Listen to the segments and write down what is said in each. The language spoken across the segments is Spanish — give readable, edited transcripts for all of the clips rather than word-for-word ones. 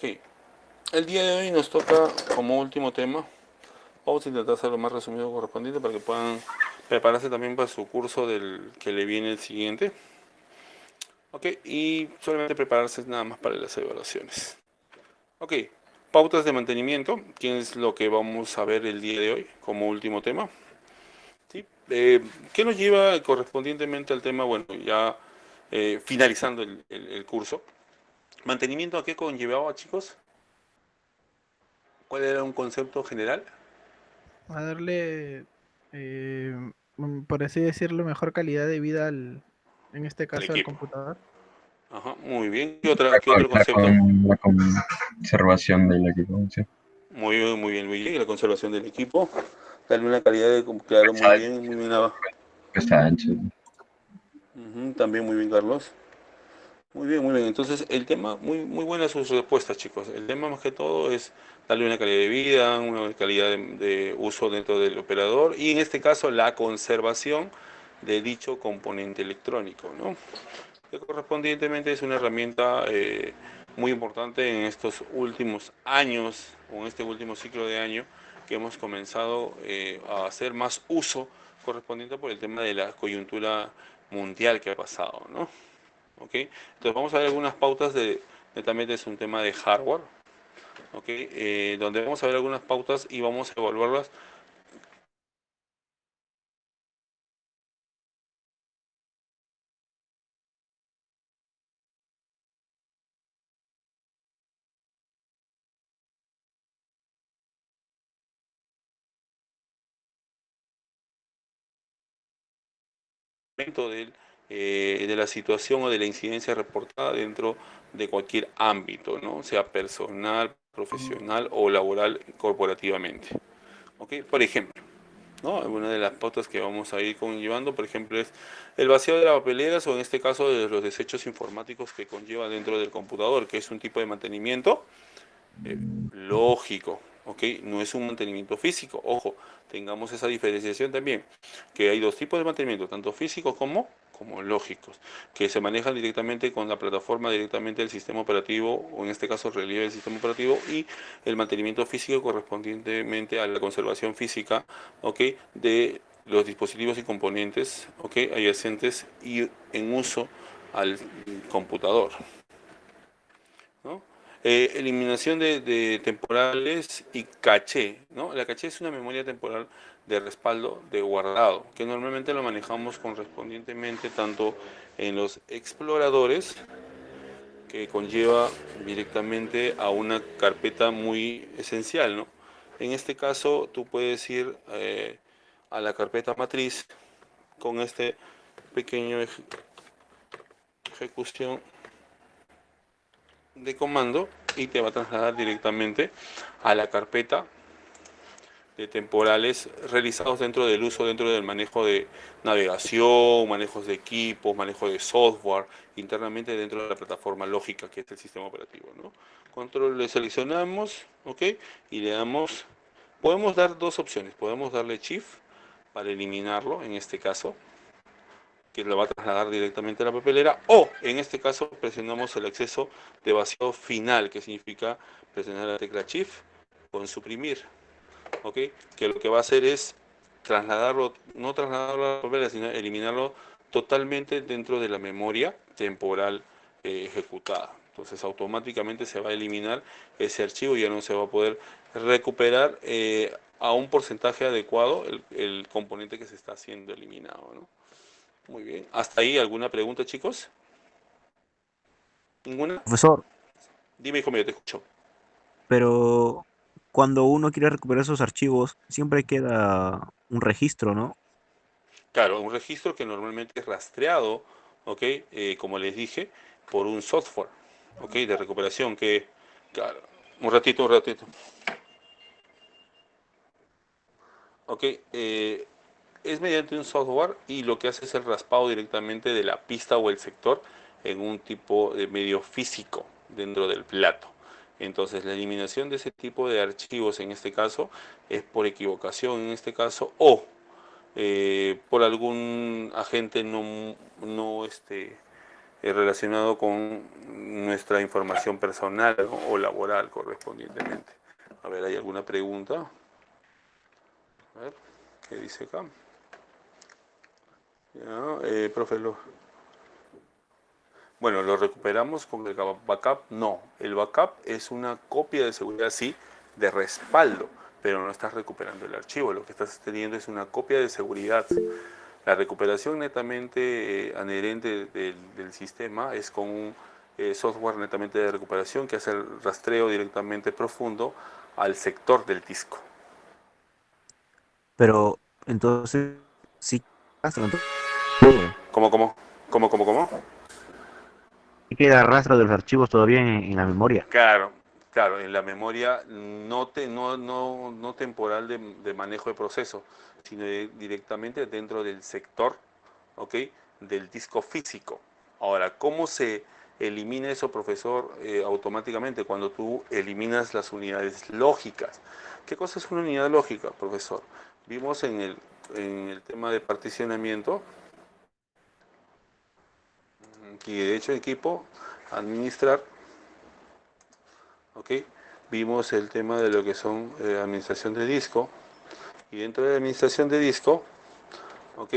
Ok, el día de hoy nos toca como último tema. Vamos a intentar hacer lo más resumido correspondiente para que puedan prepararse también para su curso del que le viene el siguiente. Ok, y solamente prepararse nada más para las evaluaciones. Ok, pautas de mantenimiento, que es lo que vamos a ver el día de hoy como último tema. ¿Sí? ¿Qué nos lleva correspondientemente al tema? Bueno, ya finalizando el curso. ¿Mantenimiento a qué conllevaba, chicos? ¿Cuál era un concepto general? A darle, eh, por así decirlo, mejor calidad de vida en este Al caso al equipo. computador. Ajá, muy bien. ¿Qué La, qué otro concepto? la conservación del equipo, sí. Muy bien, muy bien, muy bien. La conservación del equipo. Darle una calidad de, claro, muy bien. Está ancho. También muy bien, Carlos. Muy bien, muy bien. Entonces, el tema, muy buenas sus respuestas, chicos. El tema más que todo es darle una calidad de vida, una calidad de uso dentro del operador y en este caso la conservación de dicho componente electrónico, ¿no? Que correspondientemente es una herramienta muy importante en estos últimos años o en este último ciclo de año que hemos comenzado a hacer más uso correspondiente por el tema de la coyuntura mundial que ha pasado, ¿no? ¿Ok? Entonces vamos a ver algunas pautas netamente es un tema de hardware, ¿ok? Donde vamos a ver algunas pautas y vamos a evaluarlas de la situación o de la incidencia reportada dentro de cualquier ámbito, ¿no? Sea personal, profesional o laboral corporativamente. ¿Ok? Por ejemplo, ¿no? Una de las pautas que vamos a ir conllevando, por ejemplo, es el vaciado de las papeleras o en este caso de los desechos informáticos que conlleva dentro del computador, que es un tipo de mantenimiento lógico, ¿ok? No es un mantenimiento físico, ojo, tengamos esa diferenciación también, que hay dos tipos de mantenimiento, tanto físicos como lógicos, que se manejan directamente con la plataforma, directamente del sistema operativo, o en este caso relieve del sistema operativo, y el mantenimiento físico correspondientemente a la conservación física, ¿ok? De los dispositivos y componentes, ¿ok? Adyacentes y en uso al computador, ¿no? Eliminación de temporales y caché, ¿no? La caché es una memoria temporal de respaldo de guardado, que normalmente lo manejamos correspondientemente tanto en los exploradores, que conlleva directamente a una carpeta muy esencial, ¿no? En este caso, tú puedes ir a la carpeta matriz con este pequeño ejecución de comando y te va a trasladar directamente a la carpeta de temporales realizados dentro del uso, dentro del manejo de navegación, manejos de equipos, manejo de software, internamente dentro de la plataforma lógica que es el sistema operativo, ¿no? Control le seleccionamos, ¿ok? Y le damos, podemos dar dos opciones, podemos darle Shift para eliminarlo, en este caso, que lo va a trasladar directamente a la papelera, o en este caso presionamos el acceso de vaciado final, que significa presionar la tecla Shift con suprimir, ¿ok? Que lo que va a hacer es trasladarlo, no trasladarlo a la papelera, sino eliminarlo totalmente dentro de la memoria temporal ejecutada. Entonces automáticamente se va a eliminar ese archivo y ya no se va a poder recuperar a un porcentaje adecuado el componente que se está siendo eliminado, ¿no? Muy bien. ¿Hasta ahí alguna pregunta, chicos? ¿Ninguna? Profesor, Dime, hijo mío, te escucho. pero cuando uno quiere recuperar esos archivos, siempre queda un registro, ¿no? Claro, un registro que normalmente es rastreado, ¿ok? Como les dije, por un software, ¿ok? De recuperación que, claro, un ratito. ¿Ok? Es mediante un software y lo que hace es el raspado directamente de la pista o el sector en un tipo de medio físico dentro del plato. Entonces la eliminación de ese tipo de archivos en este caso es por equivocación en este caso o por algún agente no relacionado con nuestra información personal, ¿no? O laboral correspondientemente. A ver, ¿hay alguna pregunta? A ver, ¿qué dice acá? Ya, profe, bueno, ¿lo recuperamos con el backup? No, el backup es una copia de seguridad, sí, de respaldo, pero no estás recuperando el archivo, lo que estás teniendo es una copia de seguridad. La recuperación netamente adherente del sistema es con un software netamente de recuperación que hace el rastreo directamente profundo al sector del disco. Pero entonces, sí, rastro, entonces, todo. ¿Cómo? Sí queda rastro de los archivos todavía en la memoria. Claro, claro, en la memoria no temporal de manejo de proceso, sino directamente dentro del sector, ¿ok? Del disco físico. Ahora, ¿cómo se elimina eso, profesor, automáticamente? Cuando tú eliminas las unidades lógicas. ¿Qué cosa es una unidad lógica, profesor? Vimos en el tema de particionamiento, que de hecho equipo, administrar, ¿ok? Vimos el tema de lo que son administración de disco, y dentro de la administración de disco, ¿ok?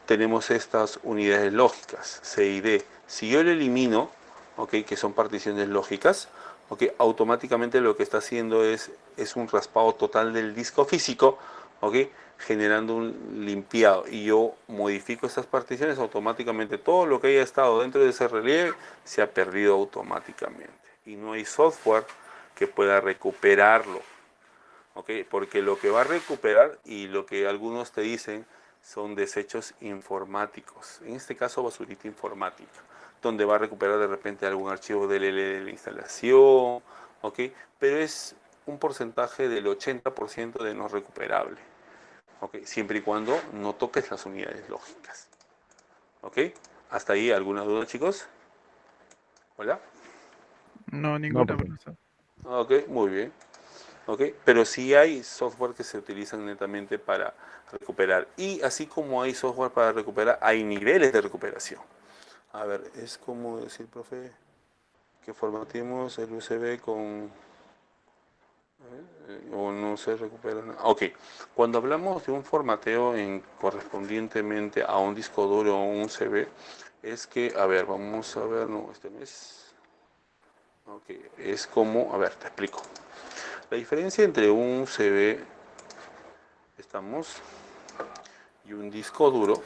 Tenemos estas unidades lógicas, C y D. Si yo lo elimino, ¿ok? Que son particiones lógicas, ¿ok? Automáticamente lo que está haciendo es un raspado total del disco físico, ¿ok? Generando un limpiado, y yo modifico estas particiones, automáticamente todo lo que haya estado dentro de ese relieve se ha perdido automáticamente, y no hay software que pueda recuperarlo, ¿ok? Porque lo que va a recuperar, y lo que algunos te dicen, son desechos informáticos, en este caso basurita informática, donde va a recuperar de repente algún archivo DLL de la instalación, ¿ok? Pero es un porcentaje del 80% de no recuperable, ¿ok? Siempre y cuando no toques las unidades lógicas, ¿ok? ¿Hasta ahí alguna duda, chicos? ¿Hola? No, No, ninguna, profe. profesor. Ok, muy bien. ¿Ok? Pero sí hay software que se utilizan netamente para recuperar. Y así como hay software para recuperar, hay niveles de recuperación. A ver, es como decir, profe, que formateemos el USB con... o no se recupera nada. Ok, cuando hablamos de un formateo correspondientemente a un disco duro o un CD, es que, a ver, vamos a ver, no, este no es... Ok, es como, a ver, te explico. La diferencia entre un CD, estamos, y un disco duro,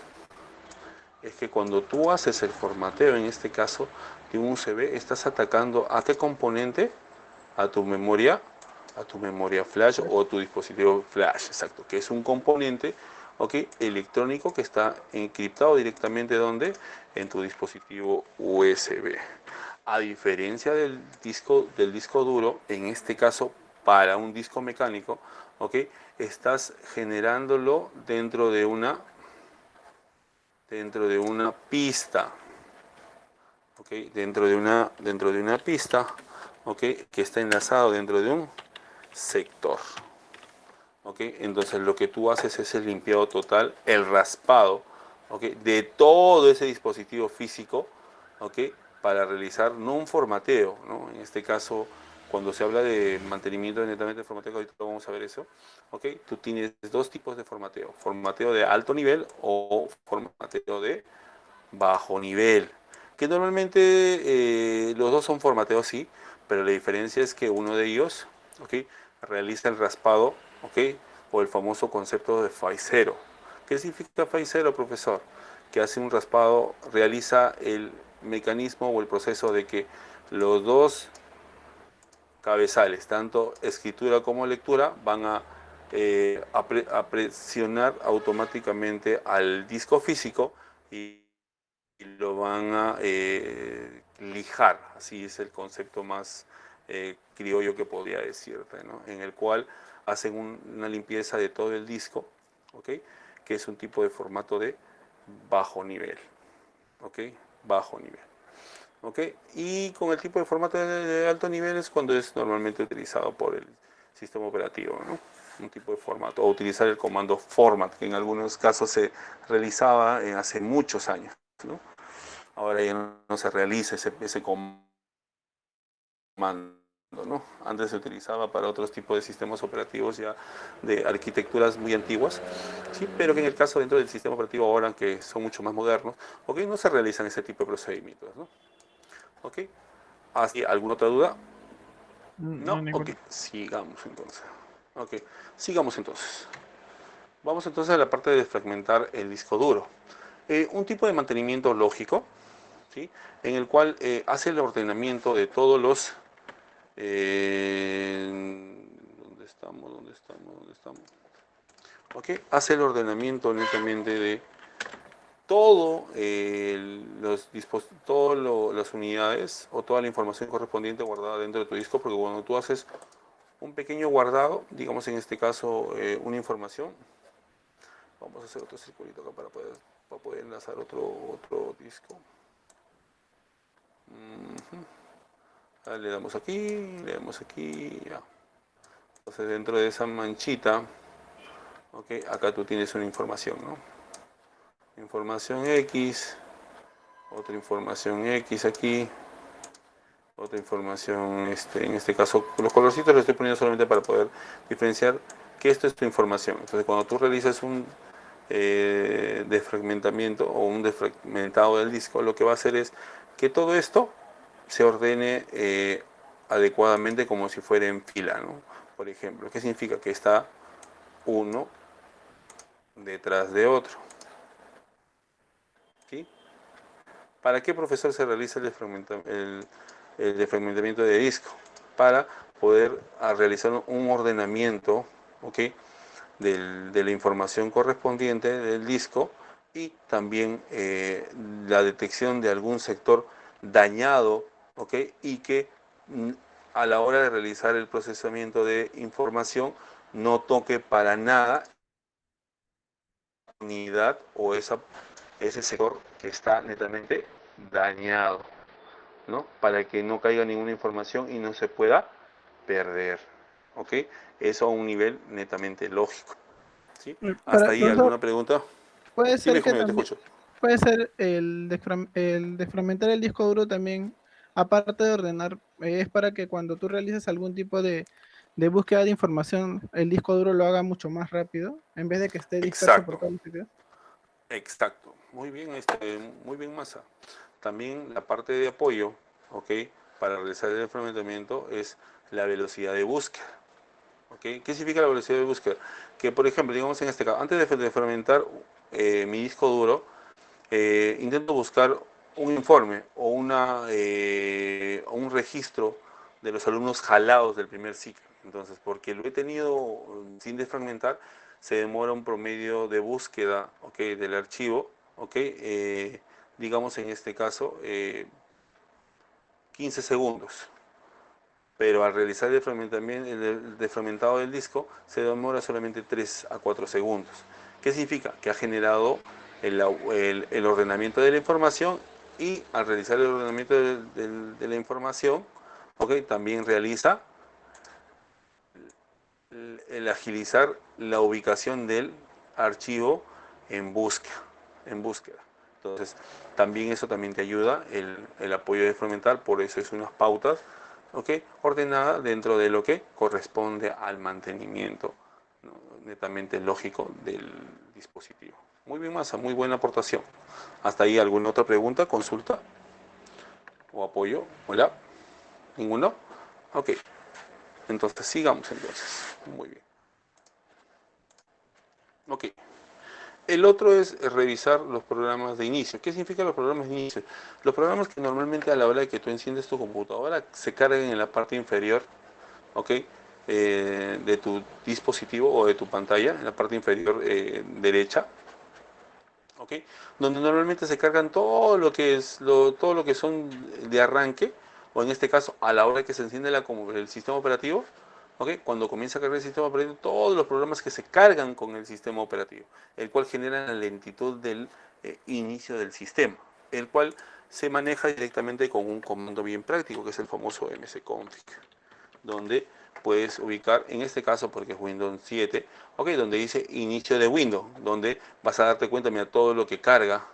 es que cuando tú haces el formateo, en este caso de un USB, estás atacando ¿a qué componente? A tu memoria flash o tu dispositivo flash, exacto, que es un componente, ¿ok? Electrónico, que está encriptado directamente ¿dónde? En tu dispositivo USB. A diferencia del disco duro, en este caso para un disco mecánico, ¿ok? Estás generándolo dentro de una pista, ¿ok? Dentro de una pista, ¿ok? Que está enlazado dentro de un sector, ¿ok? Entonces lo que tú haces es el limpiado total, el raspado, ¿ok? De todo ese dispositivo físico, ¿ok? Para realizar no un formateo, ¿no? En este caso, cuando se habla de mantenimiento netamente de formateo, ahorita vamos a ver eso, ¿ok? Tú tienes dos tipos de formateo de alto nivel o formateo de bajo nivel, que normalmente los dos son formateos, sí, pero la diferencia es que uno de ellos, ¿ok? Realiza el raspado, ¿ok? O el famoso concepto de FAI 0. ¿Qué significa FAI 0, profesor? Que hace un raspado, realiza el mecanismo o el proceso de que los dos cabezales, tanto escritura como lectura, van a presionar automáticamente al disco físico, y lo van a lijar, así es el concepto más criollo que podría decirte, ¿no? En el cual hacen una limpieza de todo el disco, ¿ok? Que es un tipo de formato de bajo nivel, ¿ok? Bajo nivel, ¿ok? Y con el tipo de formato de alto nivel es cuando es normalmente utilizado por el sistema operativo, ¿no? Un tipo de formato, o utilizar el comando format, que en algunos casos se realizaba hace muchos años, ¿no? Ahora ya no se realiza ese comando, ¿no? Antes se utilizaba para otros tipos de sistemas operativos ya de arquitecturas muy antiguas, sí, pero que en el caso dentro del sistema operativo ahora, que son mucho más modernos, ¿ok? No se realizan ese tipo de procedimientos, ¿no? ¿Ok? ¿Así, alguna otra duda? No hay No, ok, ninguna. sigamos entonces. Ok, sigamos entonces. Vamos entonces a la parte de desfragmentar el disco duro. Un tipo de mantenimiento lógico, ¿sí? En el cual hace el ordenamiento de todos los... ¿dónde estamos? ¿Dónde estamos? ¿Dónde estamos? Ok, hace el ordenamiento netamente de todo las unidades o toda la información correspondiente guardada dentro de tu disco, porque cuando tú haces un pequeño guardado, digamos en este caso una información, vamos a hacer otro circulito acá para poder enlazar otro disco. Le damos aquí, ya. Entonces dentro de esa manchita, okay, acá tú tienes una información, ¿no? Información X, otra información X aquí, otra información, en este caso, los colorcitos los estoy poniendo solamente para poder diferenciar que esto es tu información. Entonces cuando tú realizas un desfragmentamiento o un desfragmentado del disco, lo que va a hacer es que todo esto se ordene adecuadamente como si fuera en fila, ¿no? Por ejemplo, ¿qué significa? Que está uno detrás de otro, ¿sí? ¿Para qué, profesor, se realiza el desfragmentamiento de disco? Para poder realizar un ordenamiento, ¿ok? De la información correspondiente del disco y también la detección de algún sector dañado, ¿ok? Y que a la hora de realizar el procesamiento de información no toque para nada la unidad o ese sector que está netamente dañado, ¿no? Para que no caiga ninguna información y no se pueda perder, ¿ok? Eso a un nivel netamente lógico, ¿sí? ¿Hasta ahí Profesor, alguna pregunta? puede Dime, ser que hijo mío, te también, escucho. puede ser el desfragmentar el disco duro también, aparte de ordenar, es para que cuando tú realices algún tipo de búsqueda de información, el disco duro lo haga mucho más rápido, en vez de que esté disperso por Exacto, todos los sitios. exacto. Muy bien, Masa. También la parte de apoyo, ¿ok? Para realizar el desfragmentamiento es la velocidad de búsqueda. ¿Okay? ¿Qué significa la velocidad de búsqueda? Que, por ejemplo, digamos en este caso, antes de fragmentar mi disco duro, intento buscar un informe o un registro de los alumnos jalados del primer ciclo. Entonces, porque lo he tenido sin desfragmentar, se demora un promedio de búsqueda, ¿okay? Del archivo, ¿okay? Digamos en este caso, 15 segundos. Pero al realizar el desfragmentado del disco se demora solamente 3 a 4 segundos. ¿Qué significa? Que ha generado el ordenamiento de la información y al realizar el ordenamiento de la información, ¿okay? También realiza el agilizar la ubicación del archivo en búsqueda. En búsqueda. Entonces, también eso también te ayuda, el apoyo de fragmentar, por eso es unas pautas, ¿ok? Ordenada dentro de lo que corresponde al mantenimiento, ¿no? Netamente lógico del dispositivo. Muy bien, Masa, muy buena aportación. ¿Hasta ahí alguna otra pregunta, consulta o apoyo? ¿Hola? ¿Ninguno? Ok, entonces sigamos entonces. Muy bien. Ok. El otro es revisar los programas de inicio. ¿Qué significan los programas de inicio? Los programas que normalmente a la hora de que tú enciendes tu computadora se cargan en la parte inferior, ¿ok? De tu dispositivo o de tu pantalla, en la parte inferior derecha, ¿ok? Donde normalmente se cargan todo lo que son de arranque, o en este caso a la hora que se enciende el sistema operativo, ¿ok? Cuando comienza a cargar el sistema operativo, todos los programas que se cargan con el sistema operativo, el cual genera la lentitud del inicio del sistema, el cual se maneja directamente con un comando bien práctico, que es el famoso msconfig, donde puedes ubicar, en este caso porque es Windows 7, ok, donde dice inicio de Windows, donde vas a darte cuenta, mira, todo lo que carga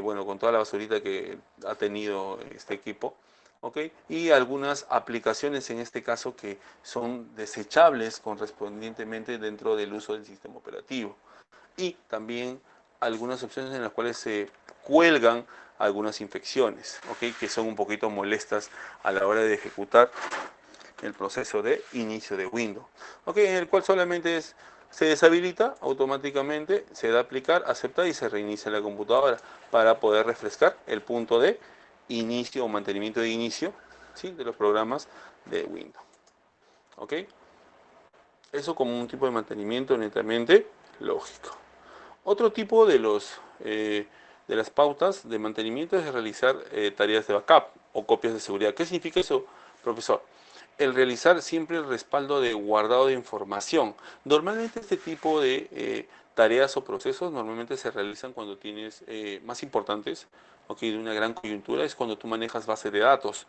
bueno, con toda la basurita que ha tenido este equipo, ¿ok? Y algunas aplicaciones en este caso que son desechables correspondientemente dentro del uso del sistema operativo. Y también algunas opciones en las cuales se cuelgan algunas infecciones, ¿ok? Que son un poquito molestas a la hora de ejecutar el proceso de inicio de Windows, ¿ok? En el cual solamente se deshabilita automáticamente, se da a aplicar, aceptar y se reinicia la computadora para poder refrescar el punto de inicio o mantenimiento de inicio, ¿sí? De los programas de Windows, ¿ok? Eso como un tipo de mantenimiento netamente lógico. Otro tipo de las pautas de mantenimiento es realizar tareas de backup o copias de seguridad. ¿Qué significa eso, profesor? El realizar siempre el respaldo de guardado de información. Normalmente este tipo de tareas o procesos normalmente se realizan cuando tienes más importantes, okay, de una gran coyuntura, es cuando tú manejas base de datos,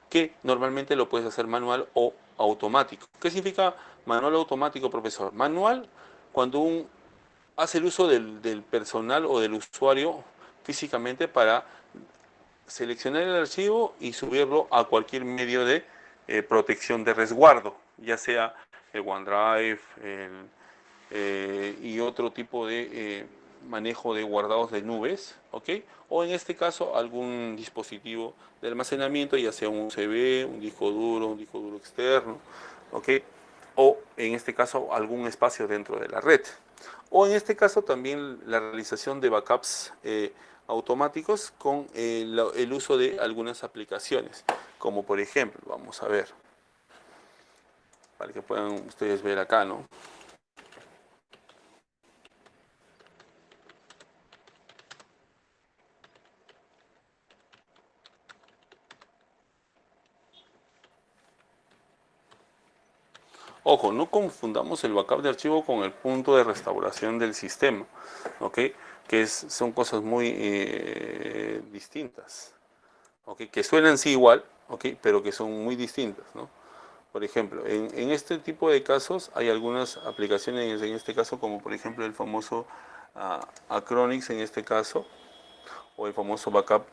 que normalmente lo puedes hacer manual o automático. ¿Qué significa manual o automático, profesor? Manual, cuando hace el uso del personal o del usuario físicamente para seleccionar el archivo y subirlo a cualquier medio de protección de resguardo, ya sea el OneDrive y otro tipo de manejo de guardados de nubes, ¿ok? O en este caso algún dispositivo de almacenamiento, ya sea un USB, un disco duro externo, ¿ok? O en este caso algún espacio dentro de la red. O en este caso también la realización de backups automáticos con el uso de algunas aplicaciones, como por ejemplo, vamos a ver, para que puedan ustedes ver acá, ¿no? Ojo, no confundamos el backup de archivo con el punto de restauración del sistema, ¿ok? Son cosas muy distintas, ¿ok? Que suenan sí igual, ¿ok? Pero que son muy distintas, ¿no? Por ejemplo, en este tipo de casos hay algunas aplicaciones, en este caso como por ejemplo el famoso Acronix en este caso, o el famoso Backup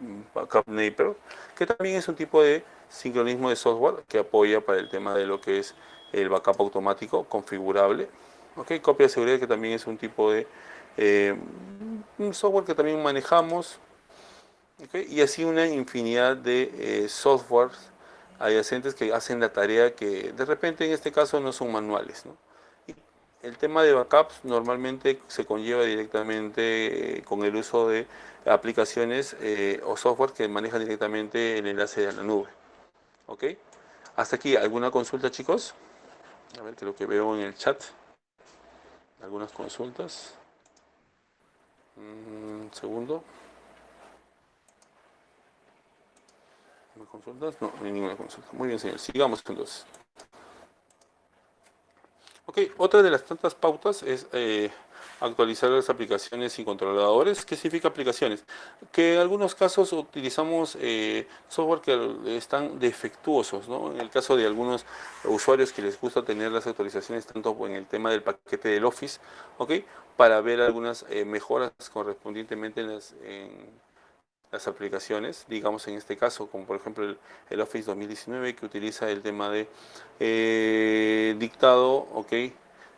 Naper, que también es un tipo de sincronismo de software que apoya para el tema de lo que es el backup automático configurable. ¿Ok? Copia de seguridad, que también es un tipo de un software que también manejamos. ¿Ok? Y así una infinidad de softwares adyacentes que hacen la tarea que de repente en este caso no son manuales, ¿no? Y el tema de backups normalmente se conlleva directamente con el uso de aplicaciones o software que manejan directamente el enlace a la nube. ¿Ok? Hasta aquí, ¿alguna consulta, chicos? A ver, creo que veo en el chat algunas consultas. Un segundo. ¿No consultas? No, no hay ninguna consulta. Muy bien, señor. Sigamos entonces. Ok, otra de las tantas pautas es actualizar las aplicaciones y controladores. ¿Qué significa aplicaciones? Que en algunos casos utilizamos software que están defectuosos, ¿no? En el caso de algunos usuarios que les gusta tener las actualizaciones tanto en el tema del paquete del Office, ¿ok? Para ver algunas mejoras correspondientemente en las aplicaciones, digamos en este caso, como por ejemplo el Office 2019 que utiliza el tema de dictado, ok,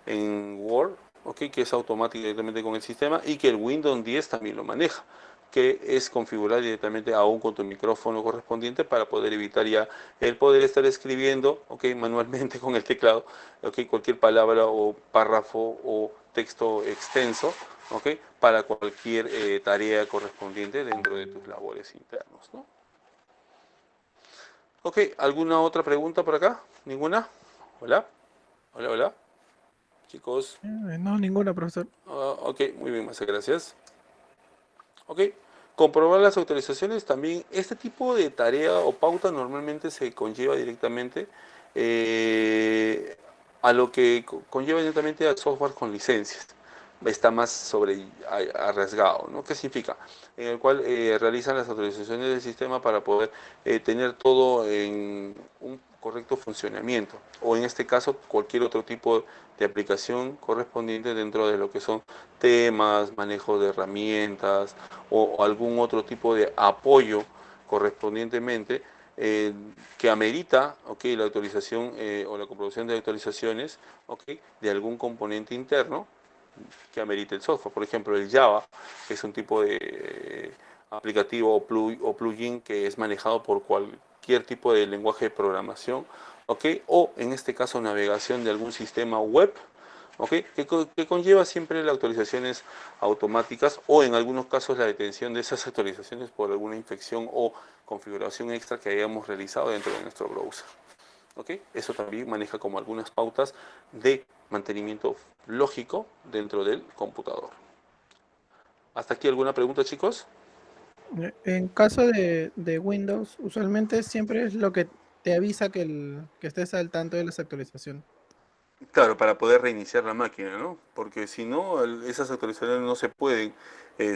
en Word, ok, que es automático directamente con el sistema y que el Windows 10 también lo maneja, que es configurar directamente aún con tu micrófono correspondiente para poder evitar ya el poder estar escribiendo, ok, manualmente con el teclado, ok, cualquier palabra o párrafo o texto extenso, ¿ok? Para cualquier tarea correspondiente dentro de tus labores internos, ¿no? Ok, ¿alguna otra pregunta por acá? ¿Ninguna? Hola, hola, hola, chicos. No, ninguna, profesor. Ok, muy bien, muchas gracias. Ok, comprobar las autorizaciones también. Este tipo de tarea o pauta normalmente se conlleva directamente a lo que conlleva directamente al software con licencias. Está más arriesgado, ¿no? ¿Qué significa? En el cual realizan las autorizaciones del sistema para poder tener todo en un correcto funcionamiento, o en este caso cualquier otro tipo de aplicación correspondiente dentro de lo que son temas, manejo de herramientas o algún otro tipo de apoyo correspondientemente que amerita, la actualización o la comprobación de actualizaciones, de algún componente interno que amerite el software. Por ejemplo, el Java, que es un tipo de aplicativo o plugin que es manejado por cualquier tipo de lenguaje de programación, o en este caso navegación de algún sistema web, que conlleva siempre las actualizaciones automáticas o en algunos casos la detención de esas actualizaciones por alguna infección o configuración extra que hayamos realizado dentro de nuestro browser. Eso también maneja como algunas pautas de mantenimiento lógico dentro del computador. ¿Hasta aquí alguna pregunta, chicos? En caso de Windows, usualmente siempre es lo que te avisa que estés al tanto de las actualizaciones. Claro, para poder reiniciar la máquina, ¿no? Porque si no, esas actualizaciones no se pueden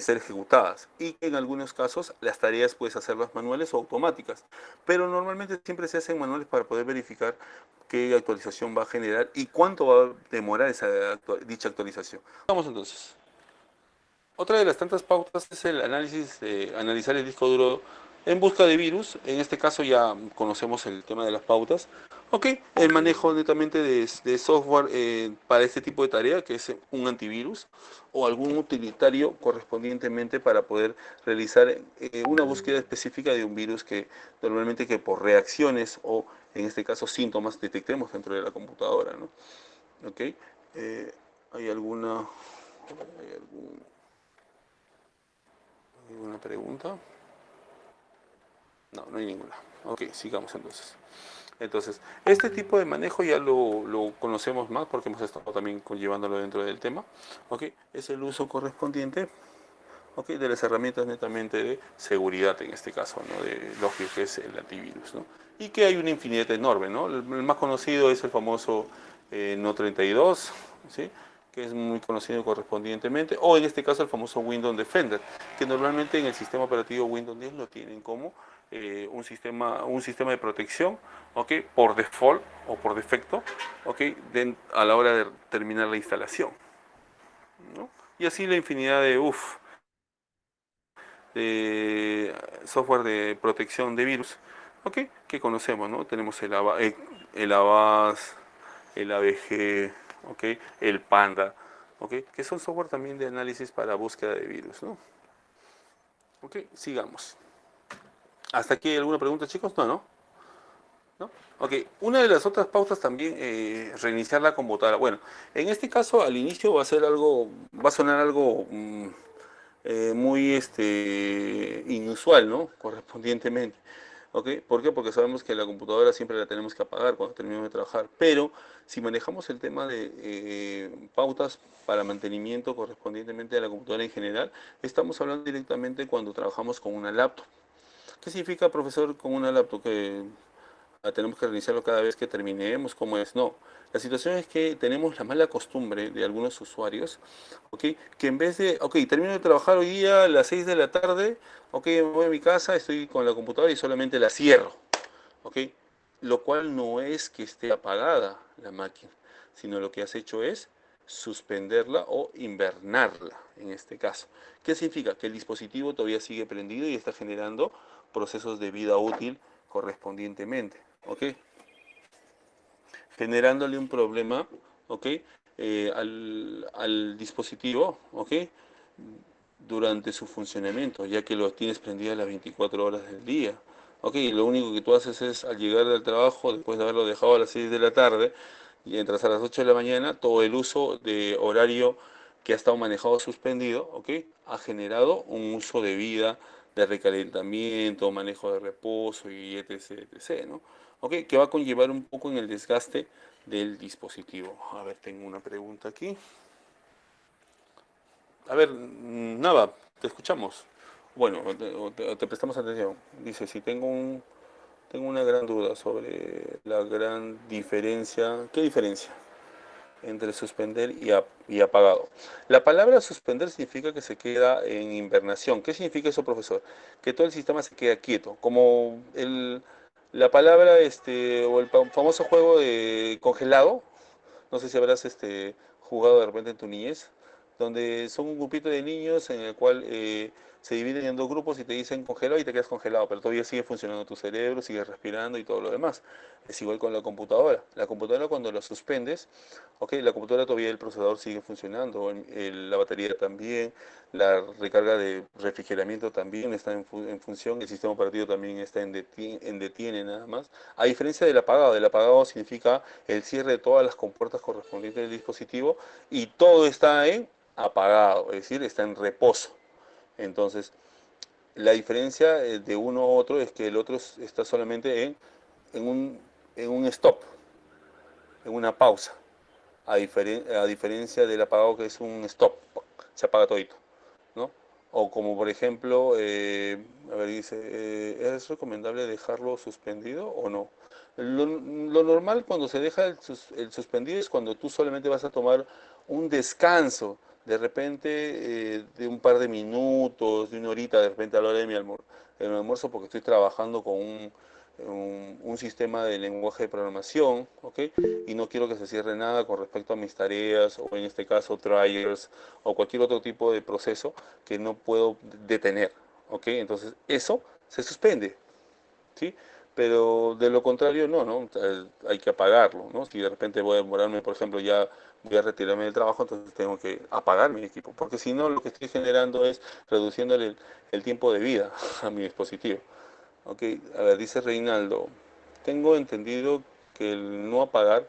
ser ejecutadas. Y en algunos casos las tareas puedes hacerlas manuales o automáticas. Pero normalmente siempre se hacen manuales para poder verificar qué actualización va a generar y cuánto va a demorar dicha actualización. Vamos entonces. Otra de las tantas pautas es el análisis analizar el disco duro en busca de virus. En este caso ya conocemos el tema de las pautas. El manejo netamente de software para este tipo de tarea, que es un antivirus o algún utilitario correspondientemente para poder realizar una búsqueda específica de un virus que normalmente que por reacciones o en este caso síntomas detectemos dentro de la computadora, ¿no? ¿Hay alguna... ¿Alguna pregunta? No, no hay ninguna. Sigamos entonces. Entonces, este tipo de manejo ya lo conocemos más porque hemos estado también llevándolo dentro del tema. Es el uso correspondiente de las herramientas netamente de seguridad en este caso, ¿no? De lógico que es el antivirus, ¿no? Y que hay una infinidad enorme, ¿no? El más conocido es el famoso No32, ¿sí? Que es muy conocido correspondientemente, o en este caso el famoso Windows Defender, que normalmente en el sistema operativo Windows 10 lo tienen como un sistema de protección, por default o por defecto, a la hora de terminar la instalación, ¿no? Y así la infinidad de software de protección de virus, que conocemos, ¿no? Tenemos el Avast, el AVG, el Panda, que son software también de análisis para búsqueda de virus, ¿no? Sigamos. ¿Hasta aquí hay alguna pregunta, chicos? No. ¿No? Una de las otras pautas también, reiniciar la computadora. Bueno, en este caso al inicio va a sonar algo muy inusual, ¿no? Correspondientemente. ¿Por qué? Porque sabemos que la computadora siempre la tenemos que apagar cuando terminemos de trabajar, pero si manejamos el tema de pautas para mantenimiento correspondientemente de la computadora en general, estamos hablando directamente cuando trabajamos con una laptop. ¿Qué significa, profesor, con una laptop? Que tenemos que reiniciarlo cada vez que terminemos, ¿cómo es? No, la situación es que tenemos la mala costumbre de algunos usuarios, que en vez de, termino de trabajar hoy día a las 6 de la tarde, me voy a mi casa, estoy con la computadora y solamente la cierro, lo cual no es que esté apagada la máquina, sino lo que has hecho es suspenderla o invernarla, en este caso. ¿Qué significa? Que el dispositivo todavía sigue prendido y está generando procesos de vida útil correspondientemente, generándole un problema, al dispositivo, durante su funcionamiento, ya que lo tienes prendido las 24 horas del día. Lo único que tú haces es, al llegar del trabajo, después de haberlo dejado a las 6 de la tarde, y entras a las 8 de la mañana, todo el uso de horario que ha estado manejado suspendido, ha generado un uso de vida, de recalentamiento, manejo de reposo y etc, etc, ¿no? Que va a conllevar un poco en el desgaste del dispositivo. A ver, tengo una pregunta aquí. A ver, Nava, te escuchamos. Bueno, te prestamos atención. Dice, si tengo una gran duda sobre la gran diferencia. ¿Qué diferencia entre suspender y apagado? La palabra suspender significa que se queda en invernación. ¿Qué significa eso, profesor? Que todo el sistema se queda quieto, como la palabra o el famoso juego de congelado, no sé si habrás jugado de repente en tu niñez, donde son un grupito de niños en el cual se dividen en dos grupos y te dicen congelado y te quedas congelado, pero todavía sigue funcionando tu cerebro, sigues respirando y todo lo demás. Es igual con la computadora. La computadora cuando la suspendes, ok, la computadora todavía el procesador sigue funcionando, la batería también, la recarga de refrigeramiento también está en función, el sistema operativo también está en detiene nada más. A diferencia del apagado significa el cierre de todas las compuertas correspondientes del dispositivo y todo está en apagado, es decir, está en reposo. Entonces, la diferencia de uno a otro es que el otro está solamente en un, en un stop, en una pausa, a diferencia del apagado que es un stop, se apaga todito, ¿no? O como por ejemplo, a ver, dice, ¿es recomendable dejarlo suspendido o no? Lo normal cuando se deja el suspendido es cuando tú solamente vas a tomar un descanso, de repente de un par de minutos, de una horita, de repente a la hora de el almuerzo porque estoy trabajando con un sistema de lenguaje de programación, ¿ok? Y no quiero que se cierre nada con respecto a mis tareas o en este caso triggers o cualquier otro tipo de proceso que no puedo detener, ¿ok? Entonces eso se suspende, ¿sí? Pero de lo contrario no, hay que apagarlo, ¿no? Si de repente voy a demorarme, por ejemplo, ya voy a retirarme del trabajo, entonces tengo que apagar mi equipo, porque si no lo que estoy generando es reduciéndole el tiempo de vida a mi dispositivo. Ok, a ver, dice Reinaldo, tengo entendido que el no apagar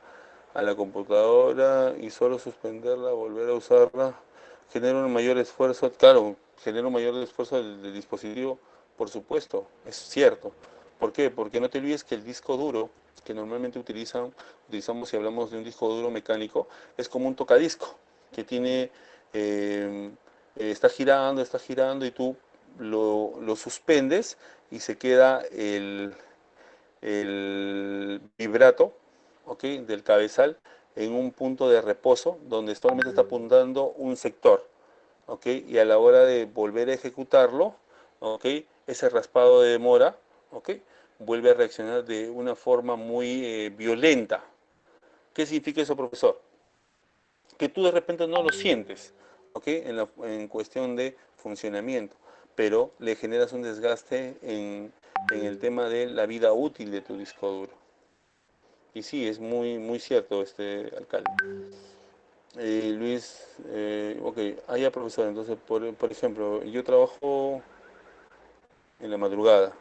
a la computadora y solo suspenderla, volver a usarla, genera un mayor esfuerzo, claro, genera un mayor esfuerzo del dispositivo, por supuesto, es cierto. ¿Por qué? Porque no te olvides que el disco duro, que normalmente utilizamos si hablamos de un disco duro mecánico, es como un tocadisco, que tiene, eh, está girando y tú lo suspendes y se queda el vibrato, ¿ok? Del cabezal en un punto de reposo donde solamente está apuntando un sector, ¿ok? Y a la hora de volver a ejecutarlo, ¿ok? Ese raspado de demora, ¿ok? Vuelve a reaccionar de una forma muy violenta. ¿Qué significa eso, profesor? Que tú de repente no lo sientes, ¿ok? En cuestión de funcionamiento, pero le generas un desgaste en el tema de la vida útil de tu disco duro. Y sí, es muy, muy cierto, alcalde. Luis, ok, ya profesor, entonces, por ejemplo, yo trabajo en la madrugada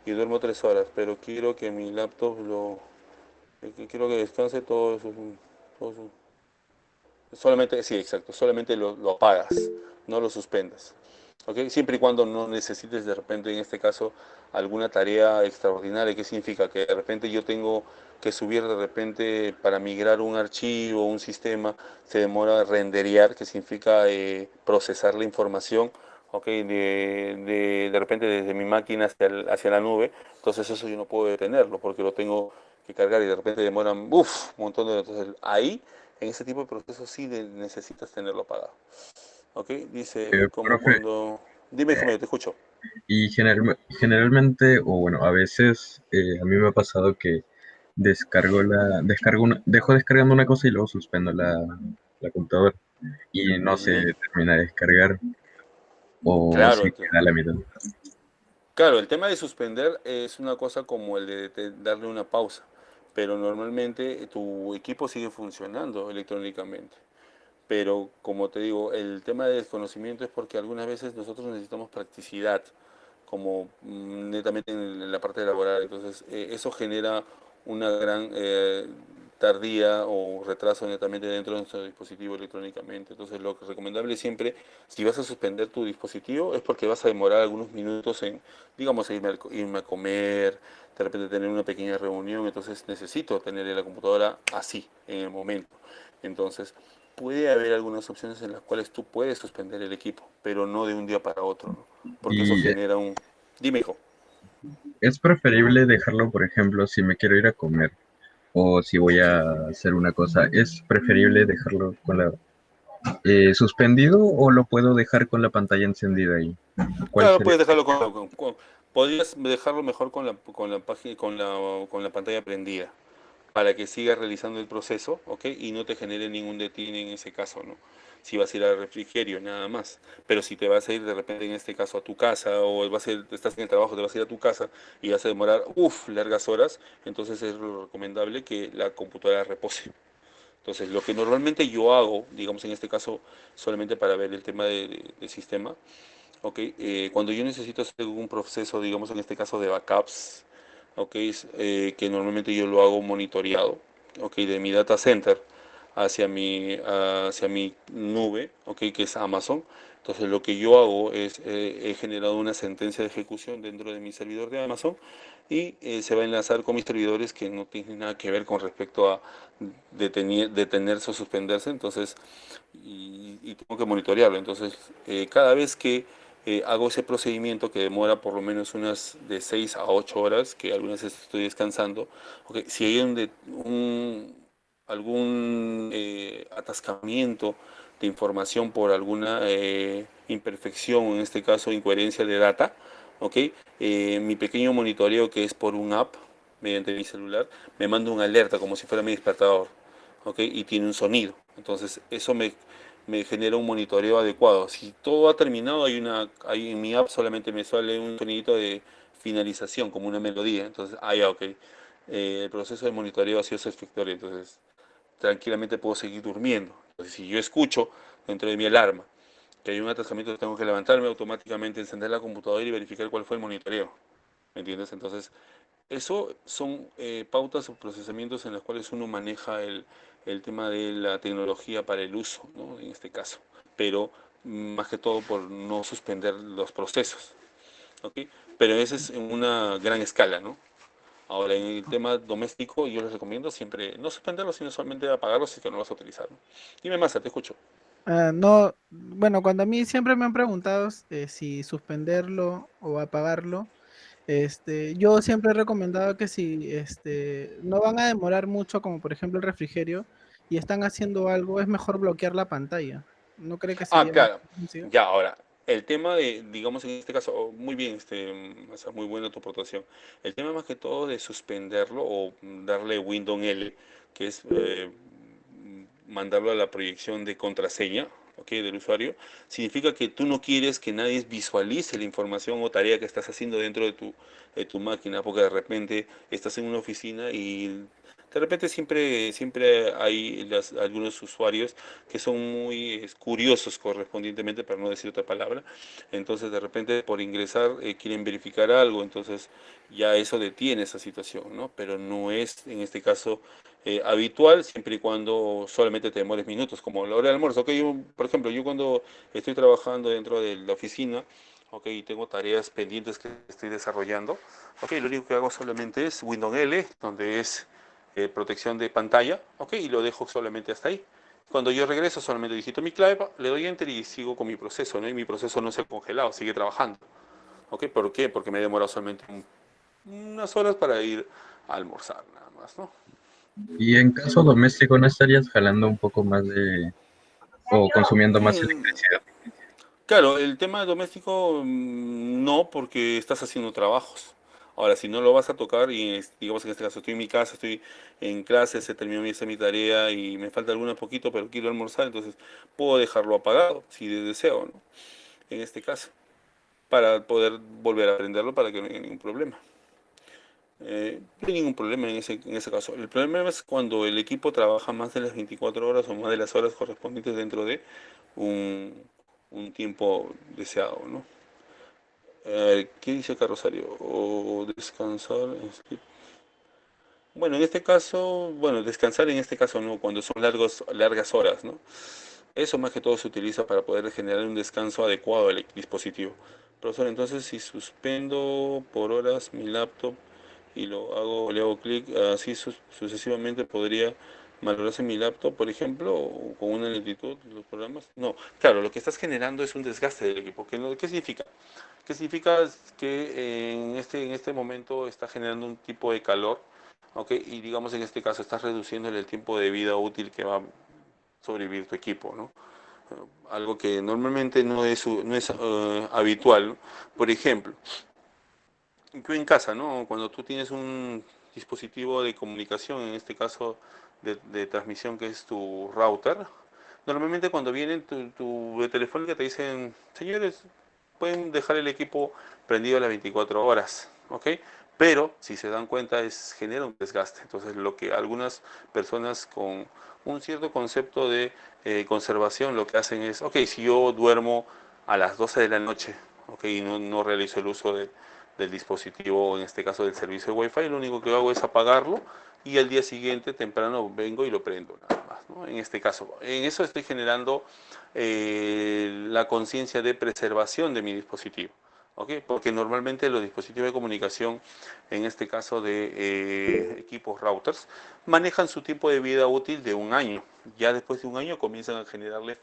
y duermo 3 horas, pero quiero que mi laptop quiero que descanse todo eso. Solamente, sí, exacto, solamente lo apagas, no lo suspendas. ¿Ok? Siempre y cuando no necesites de repente, en este caso, alguna tarea extraordinaria. ¿Qué significa? Que de repente yo tengo que subir de repente para migrar un archivo, un sistema, se demora renderear, que significa procesar la información, ¿ok? De repente desde mi máquina hacia la nube. Entonces eso yo no puedo detenerlo porque lo tengo que cargar y de repente demoran, un montón de... Entonces ahí en ese tipo de procesos sí necesitas tenerlo apagado. ¿Ok? Dice, como Profe, cuando... Dime, hijo mío, te escucho. y generalmente, o bueno, a veces a mí me ha pasado que dejo descargando una cosa y luego suspendo la computadora y no se Ujú. termina de descargar o Claro, se queda a la mitad. claro, el tema de suspender es una cosa como el de darle una pausa, pero normalmente tu equipo sigue funcionando electrónicamente. Pero como te digo, el tema de desconocimiento es porque algunas veces nosotros necesitamos practicidad, como netamente en la parte laboral. Entonces, eso genera una gran tardía o retraso netamente dentro de nuestro dispositivo electrónicamente. Entonces, lo que es recomendable siempre, si vas a suspender tu dispositivo, es porque vas a demorar algunos minutos en, digamos, irme a comer, de repente tener una pequeña reunión. Entonces, necesito tener la computadora así, en el momento. Entonces, puede haber algunas opciones en las cuales tú puedes suspender el equipo, pero no de un día para otro, ¿no? Porque eso Y genera un... Dime, hijo. es preferible dejarlo, por ejemplo, si me quiero ir a comer o si voy a hacer una cosa, es preferible dejarlo con la suspendido o lo puedo dejar con la pantalla encendida ahí. ¿Cuál Claro, sería? puedes dejarlo podrías dejarlo mejor con la página, con la pantalla prendida. para que sigas realizando el proceso, ¿ok? Y no te genere ningún detín en ese caso, ¿no? Si vas a ir al refrigerio, nada más. Pero si te vas a ir de repente, en este caso, a tu casa, o estás en el trabajo, te vas a ir a tu casa y vas a demorar, largas horas, entonces es lo recomendable que la computadora repose. Entonces, lo que normalmente yo hago, digamos en este caso, solamente para ver el tema del sistema, ¿ok? Cuando yo necesito hacer algún proceso, digamos en este caso de backups, ¿ok? Que normalmente yo lo hago monitoreado, ¿ok? De mi data center hacia mi nube, ¿ok? Que es Amazon. Entonces lo que yo hago es, he generado una sentencia de ejecución dentro de mi servidor de Amazon y se va a enlazar con mis servidores que no tienen nada que ver con respecto a detenerse o suspenderse. Entonces, y tengo que monitorearlo. Entonces, cada vez que hago ese procedimiento que demora por lo menos unas de 6 a 8 horas, que algunas veces estoy descansando, okay, si hay algún atascamiento de información por alguna imperfección, en este caso incoherencia de data, okay, mi pequeño monitoreo que es por un app, mediante mi celular, me manda una alerta como si fuera mi despertador, okay, y tiene un sonido. Entonces, eso me genera un monitoreo adecuado. Si todo ha terminado, hay en mi app solamente me sale un sonidito de finalización, como una melodía. Entonces, ya, ok. El proceso de monitoreo ha sido satisfactorio, entonces tranquilamente puedo seguir durmiendo. Entonces, si yo escucho dentro de mi alarma que hay un atascamiento, tengo que levantarme automáticamente, encender la computadora y verificar cuál fue el monitoreo. ¿Me entiendes? Entonces, eso son pautas o procesamientos en los cuales uno maneja el tema de la tecnología para el uso, ¿no? En este caso, pero más que todo por no suspender los procesos, ¿ok? Pero ese es en una gran escala, ¿no? Ahora, en el tema doméstico, yo les recomiendo siempre no suspenderlo, sino solamente apagarlo si es que no lo vas a utilizar, ¿no? Dime más, te escucho. No, bueno, cuando a mí siempre me han preguntado si suspenderlo o apagarlo, yo siempre he recomendado que si no van a demorar mucho, como por ejemplo el refrigerio, y están haciendo algo, es mejor bloquear la pantalla. ¿No cree que Ah, sería más claro. sencillo? Ya, ahora, el tema de, digamos en este caso, muy bien, o sea, muy buena tu aportación. El tema más que todo de suspenderlo o darle Windows L, que es mandarlo a la proyección de contraseña, ¿ok? Del usuario, significa que tú no quieres que nadie visualice la información o tarea que estás haciendo dentro de tu máquina, porque de repente estás en una oficina y de repente siempre hay algunos usuarios que son muy curiosos correspondientemente, para no decir otra palabra. Entonces, de repente, por ingresar, quieren verificar algo, entonces ya eso detiene esa situación, ¿no? Pero no es, en este caso, habitual, siempre y cuando solamente te demores minutos, como la hora de almuerzo. Ok, por ejemplo, yo cuando estoy trabajando dentro de la oficina, ok, y tengo tareas pendientes que estoy desarrollando, ok, lo único que hago solamente es Windows L, donde es protección de pantalla, ok, y lo dejo solamente hasta ahí. Cuando yo regreso, solamente digito mi clave, le doy enter y sigo con mi proceso, ¿no? Y mi proceso no se ha congelado, sigue trabajando. ¿Ok? ¿Por qué? Porque me he demorado solamente unas horas para ir a almorzar, nada más, ¿no? Y en caso doméstico, ¿no estarías jalando un poco más de, o consumiendo más Mm, electricidad? claro, el tema doméstico no, porque estás haciendo trabajos. Ahora, si no lo vas a tocar, y digamos en este caso estoy en mi casa, estoy en clase, se terminó mi tarea y me falta alguna poquito, pero quiero almorzar, entonces puedo dejarlo apagado si deseo, ¿no? En este caso, para poder volver a aprenderlo para que no haya ningún problema. No hay ningún problema en ese caso. El problema es cuando el equipo trabaja más de las 24 horas o más de las horas correspondientes dentro de un, un tiempo deseado, ¿no? ¿Qué dice acá Rosario? O descansar. Bueno, en este caso, bueno, descansar en este caso no, cuando son largas horas, ¿no? Eso más que todo se utiliza para poder generar un descanso adecuado del dispositivo. Profesor, entonces si suspendo por horas mi laptop y le hago clic, así sucesivamente podría valorarse mi laptop, por ejemplo, o con una lentitud de los programas. No, claro, lo que estás generando es un desgaste del equipo. ¿Qué significa? ¿Qué significa? Que en este momento está generando un tipo de calor, ¿ok? Y digamos en este caso estás reduciendo el tiempo de vida útil que va a sobrevivir tu equipo, ¿no? Algo que normalmente no es habitual, ¿no? Por ejemplo, yo en casa, ¿no? Cuando tú tienes dispositivo de comunicación, en este caso de transmisión, que es tu router. Normalmente cuando vienen de Telefónica te dicen, señores, pueden dejar el equipo prendido a las 24 horas, ¿ok? Pero si se dan cuenta genera un desgaste. Entonces lo que algunas personas con un cierto concepto de conservación lo que hacen es, ok, si yo duermo a las 12 de la noche, ok, y no realizo el uso del dispositivo, en este caso del servicio de Wi-Fi, lo único que hago es apagarlo y al día siguiente temprano vengo y lo prendo nada más, ¿no? En este caso, en eso estoy generando la conciencia de preservación de mi dispositivo. ¿Okay? Porque normalmente los dispositivos de comunicación, en este caso de equipos routers, manejan su tiempo de vida útil de un año. Ya después de un año comienzan a generarle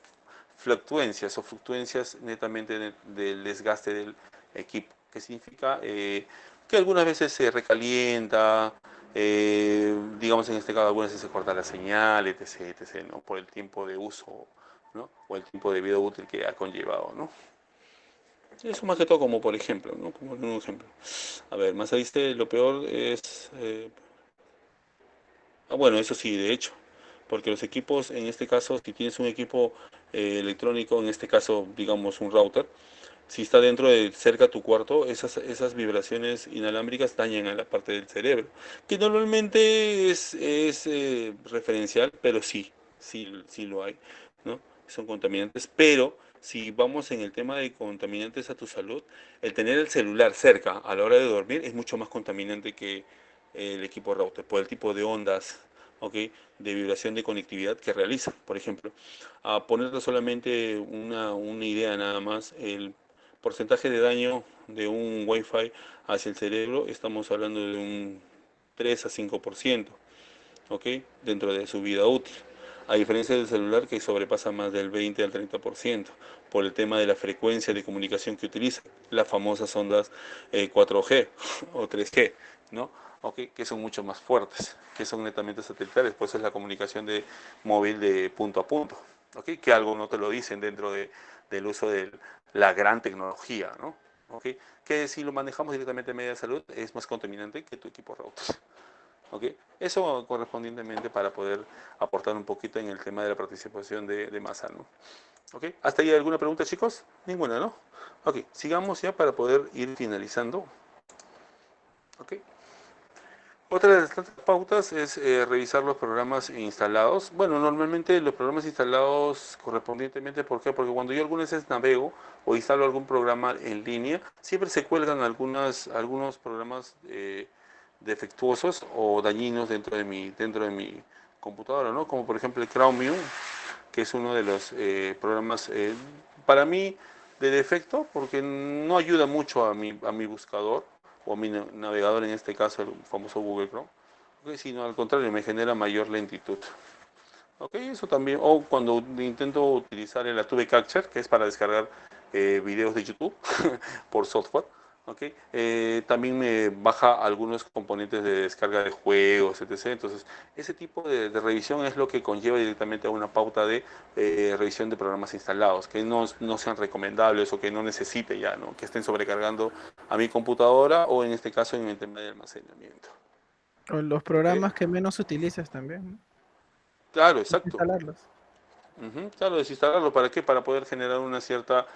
fluctuencias netamente del desgaste del equipo, que significa que algunas veces se recalienta, digamos en este caso algunas veces se corta la señal, etc., etc., ¿no? Por el tiempo de uso, ¿no? O el tiempo de vida útil que ha conllevado, ¿no? Eso más que todo como por ejemplo, ¿no? Como un ejemplo. A ver, más ahí dice, lo peor es... bueno, eso sí, de hecho, porque los equipos, en este caso, si tienes un equipo electrónico, en este caso, digamos, un router, si está dentro de cerca a tu cuarto, esas vibraciones inalámbricas dañan a la parte del cerebro, que normalmente es referencial, pero sí lo hay, ¿no? Son contaminantes, pero si vamos en el tema de contaminantes a tu salud, el tener el celular cerca a la hora de dormir es mucho más contaminante que el equipo router, por el tipo de ondas, ¿ok? De vibración de conectividad que realiza. Por ejemplo, a ponerte solamente una idea nada más, el porcentaje de daño de un Wi-Fi hacia el cerebro, estamos hablando de un 3 a 5%, ¿ok? Dentro de su vida útil. A diferencia del celular que sobrepasa más del 20 al 30% por el tema de la frecuencia de comunicación que utiliza, las famosas ondas 4G o 3G, ¿no? Okay, que son mucho más fuertes, que son netamente satelitales, pues es la comunicación de móvil de punto a punto, okay, que algo no te lo dicen dentro del uso de la gran tecnología, ¿no? Okay, que si lo manejamos directamente en media de salud es más contaminante que tu equipo router. Okay. Eso correspondientemente para poder aportar un poquito en el tema de la participación de masa, ¿no? Okay. ¿Hasta ahí alguna pregunta, chicos? Ninguna, ¿no? Ok, sigamos ya para poder ir finalizando. Okay. Otra de las tantas pautas es revisar los programas instalados. Bueno, normalmente los programas instalados correspondientemente, ¿por qué? Porque cuando yo algunas veces navego o instalo algún programa en línea, siempre se cuelgan algunos programas defectuosos o dañinos dentro de mi computadora, ¿no? Como por ejemplo el Chromium, que es uno de los programas, para mí, de defecto, porque no ayuda mucho a mi buscador o a mi navegador, en este caso el famoso Google Chrome, okay, sino al contrario, me genera mayor lentitud. Ok, eso también, o cuando intento utilizar el Adobe Capture, que es para descargar videos de YouTube por software, okay, también me baja algunos componentes de descarga de juegos, etc. Entonces, ese tipo de revisión es lo que conlleva directamente a una pauta de revisión de programas instalados, que no sean recomendables o que no necesite ya, ¿no? Que estén sobrecargando a mi computadora o en este caso en el tema de almacenamiento. O los Okay. programas que menos utilizas también, ¿no? Claro, exacto. Instalarlos. Claro, desinstalarlo. ¿Para qué? Para poder generar una cierta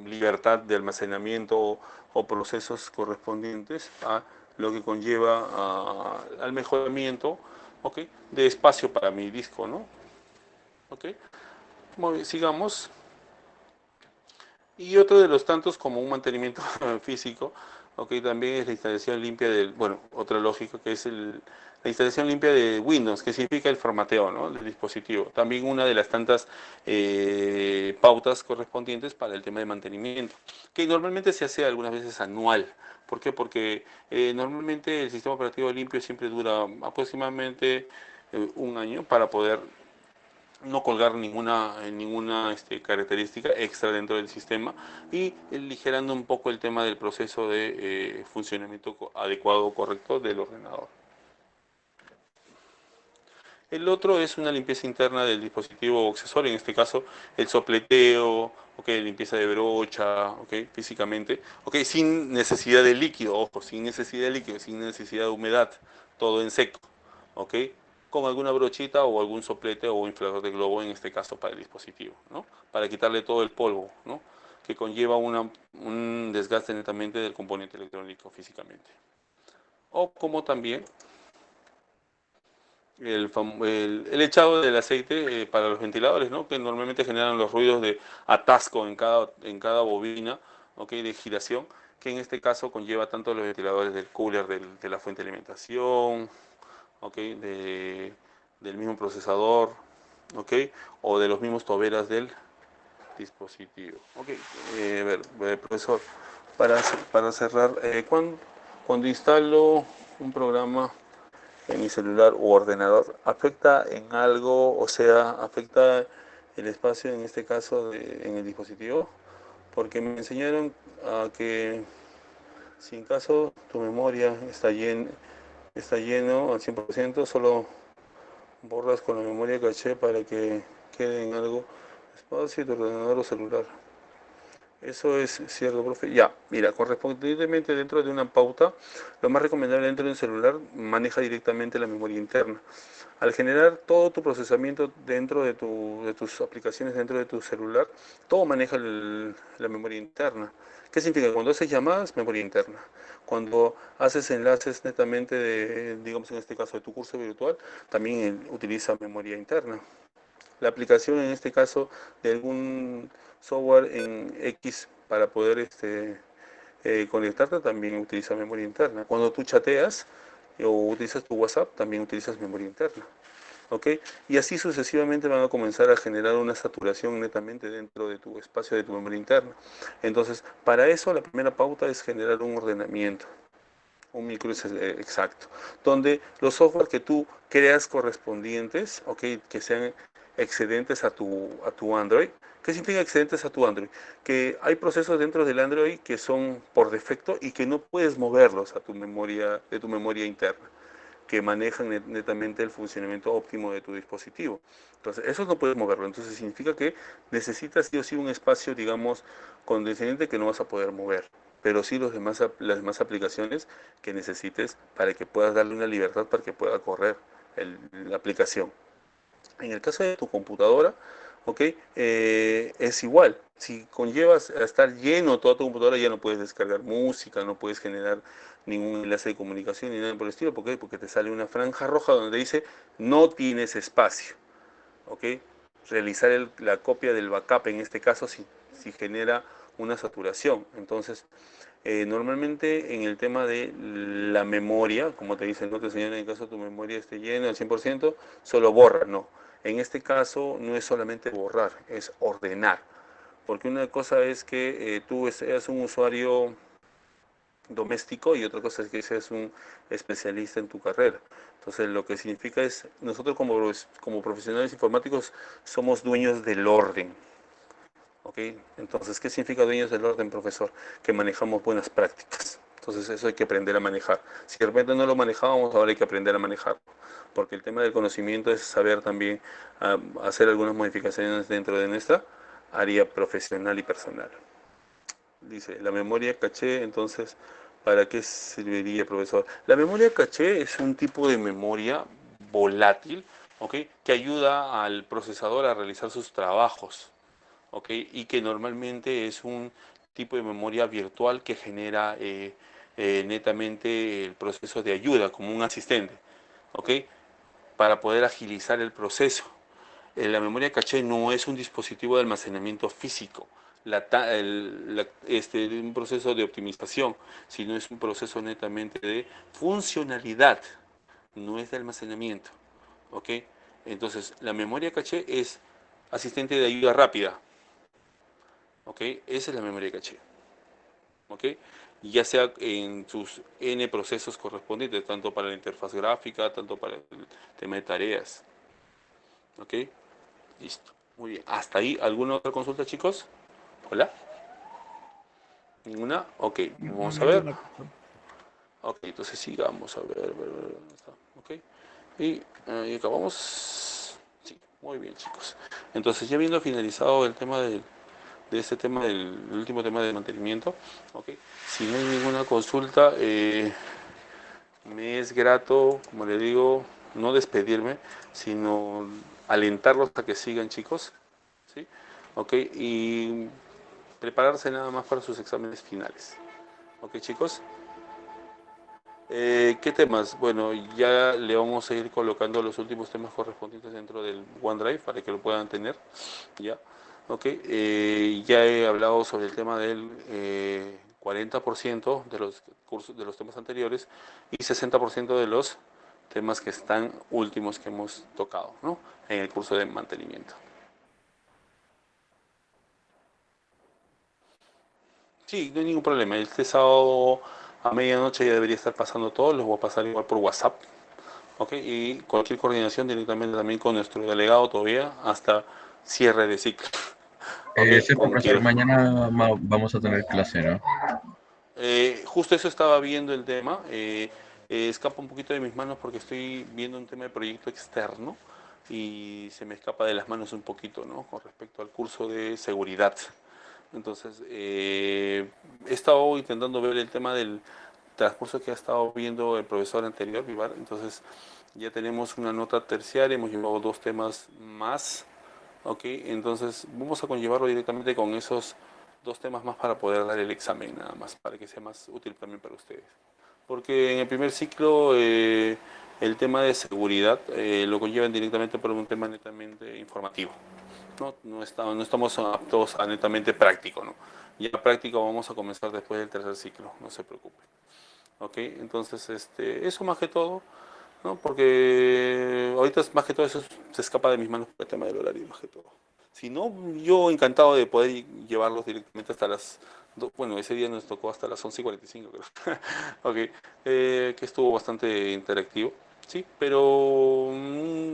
libertad de almacenamiento o procesos correspondientes a lo que conlleva al mejoramiento, ¿ok? De espacio para mi disco, ¿no? ¿Ok? Sigamos. Y otro de los tantos como un mantenimiento físico, ok, también es la instalación limpia del, bueno, otra lógica que es la instalación limpia de Windows, que significa el formateo, ¿no? Del dispositivo. También una de las tantas pautas correspondientes para el tema de mantenimiento, que normalmente se hace algunas veces anual. ¿Por qué? Porque normalmente el sistema operativo limpio siempre dura aproximadamente un año para poder no colgar ninguna característica extra dentro del sistema y aligerando un poco el tema del proceso de funcionamiento adecuado o correcto del ordenador. El otro es una limpieza interna del dispositivo o accesorio, en este caso el sopleteo, ok, limpieza de brocha, ok, físicamente, ok, sin necesidad de líquido, ojo, sin necesidad de líquido, sin necesidad de humedad, todo en seco, ok, con alguna brochita o algún soplete o inflador de globo, en este caso para el dispositivo, ¿no? Para quitarle todo el polvo, ¿no? Que conlleva un desgaste netamente del componente electrónico físicamente. O como también el echado del aceite para los ventiladores, ¿no? Que normalmente generan los ruidos de atasco en cada bobina, ¿ok? De giración, que en este caso conlleva tanto los ventiladores del cooler de la fuente de alimentación, ¿ok? Del mismo procesador, ¿ok? O de los mismos toberas del dispositivo. Ok, profesor, para cerrar, cuando instalo un programa en mi celular u ordenador, ¿afecta en algo, o sea, afecta el espacio, en este caso, en el dispositivo? Porque me enseñaron a que si en caso tu memoria está lleno al 100%, solo borras con la memoria caché para que quede en algo espacio tu ordenador o celular. Eso es cierto, profe. Ya, mira, correspondientemente dentro de una pauta, lo más recomendable dentro de un celular maneja directamente la memoria interna. Al generar todo tu procesamiento dentro de tus aplicaciones dentro de tu celular, todo maneja la memoria interna. ¿Qué significa? Cuando haces llamadas, memoria interna. Cuando haces enlaces netamente de, digamos en este caso, de tu curso virtual, también utiliza memoria interna. La aplicación en este caso de algún software en X para poder conectarte también utiliza memoria interna. Cuando tú chateas o utilizas tu WhatsApp, también utilizas memoria interna. ¿Ok? Y así sucesivamente van a comenzar a generar una saturación netamente dentro de tu espacio de tu memoria interna. Entonces, para eso la primera pauta es generar un ordenamiento, un micro exacto, donde los software que tú creas correspondientes, ¿ok? Que sean excedentes a tu Android. ¿Qué significa excedentes a tu Android? Que hay procesos dentro del Android que son por defecto y que no puedes moverlos a tu memoria, de tu memoria interna, que manejan netamente el funcionamiento óptimo de tu dispositivo. Entonces, eso no puedes moverlo. Entonces, significa que necesitas sí o sí un espacio, digamos, condescendiente que no vas a poder mover. Pero sí las demás aplicaciones que necesites para que puedas darle una libertad para que pueda correr la aplicación. En el caso de tu computadora, ¿ok? Es igual. Si conllevas a estar lleno toda tu computadora, ya no puedes descargar música, no puedes generar ningún enlace de comunicación ni nada por el estilo. ¿Por qué? Porque te sale una franja roja donde dice no tienes espacio. ¿Ok? Realizar la copia del backup en este caso si genera una saturación. Entonces, normalmente en el tema de la memoria, como te dicen, no te enseñan en el caso de tu memoria esté llena al 100%, solo borra, no. En este caso no es solamente borrar, es ordenar. Porque una cosa es que tú seas un usuario doméstico y otra cosa es que seas un especialista en tu carrera. Entonces lo que significa es, nosotros como profesionales informáticos somos dueños del orden. ¿Ok? Entonces, ¿qué significa dueños del orden, profesor? Que manejamos buenas prácticas. Entonces eso hay que aprender a manejar. Si de repente no lo manejábamos, ahora hay que aprender a manejarlo. Porque el tema del conocimiento es saber también hacer algunas modificaciones dentro de nuestra área profesional y personal. Dice, la memoria caché, entonces, ¿para qué serviría, profesor? La memoria caché es un tipo de memoria volátil, ¿ok? Que ayuda al procesador a realizar sus trabajos, ¿ok? Y que normalmente es un tipo de memoria virtual que genera netamente el proceso de ayuda, como un asistente, ¿ok? Para poder agilizar el proceso. La memoria caché no es un dispositivo de almacenamiento físico, un proceso de optimización, sino es un proceso netamente de funcionalidad, no es de almacenamiento, ¿ok? Entonces, la memoria caché es asistente de ayuda rápida, ¿ok? Esa es la memoria caché, ¿ok? Ya sea en sus N procesos correspondientes, tanto para la interfaz gráfica, tanto para el tema de tareas, ¿ok? Listo, muy bien. ¿Hasta ahí alguna otra consulta, chicos? ¿Hola? ¿Ninguna? Ok, vamos a ver. Ninguna, profesor. Ok, entonces sigamos a ver, ¿dónde está? Ok, y acabamos. Sí, muy bien, chicos. Entonces, ya habiendo finalizado el tema de este tema, el último tema de mantenimiento. ¿Ok? Si no hay ninguna consulta, me es grato, como le digo, no despedirme, sino alentarlos a que sigan, chicos. ¿Sí? ¿Ok? Y prepararse nada más para sus exámenes finales. ¿Ok, chicos? ¿Qué temas? Bueno, ya le vamos a ir colocando los últimos temas correspondientes dentro del OneDrive para que lo puedan tener. ¿Ya? ¿Ok? Ya he hablado sobre el tema del 40% de los cursos, de los temas anteriores y 60% de los temas que están últimos que hemos tocado, ¿no? En el curso de mantenimiento. Sí, no hay ningún problema. Este sábado a medianoche ya debería estar pasando todo. Los voy a pasar igual por WhatsApp. ¿Ok? Y cualquier coordinación directamente también con nuestro delegado todavía hasta cierre de ciclo. ¿Ok? Sí, Con profesor, quien mañana vamos a tener clase, ¿no? justo eso estaba viendo el tema. Escapa un poquito de mis manos porque estoy viendo un tema de proyecto externo y se me escapa de las manos un poquito, ¿no? Con respecto al curso de seguridad. Entonces, he estado intentando ver el tema del transcurso que ha estado viendo el profesor anterior, Vivar. Entonces, ya tenemos una nota terciaria, hemos llevado dos temas más. Ok, entonces vamos a conllevarlo directamente con esos dos temas más para poder dar el examen, nada más, para que sea más útil también para ustedes. Porque en el primer ciclo el tema de seguridad lo conllevan directamente por un tema netamente informativo. No estamos aptos a netamente práctico, ¿no? Ya práctico vamos a comenzar después del tercer ciclo, no se preocupe. ¿Ok? Entonces, eso más que todo, ¿no? Porque ahorita más que todo eso se escapa de mis manos por el tema del horario, más que todo. Si no, yo encantado de poder llevarlos directamente hasta las... Bueno, ese día nos tocó hasta las 11:45, creo. Ok, que estuvo bastante interactivo, sí, pero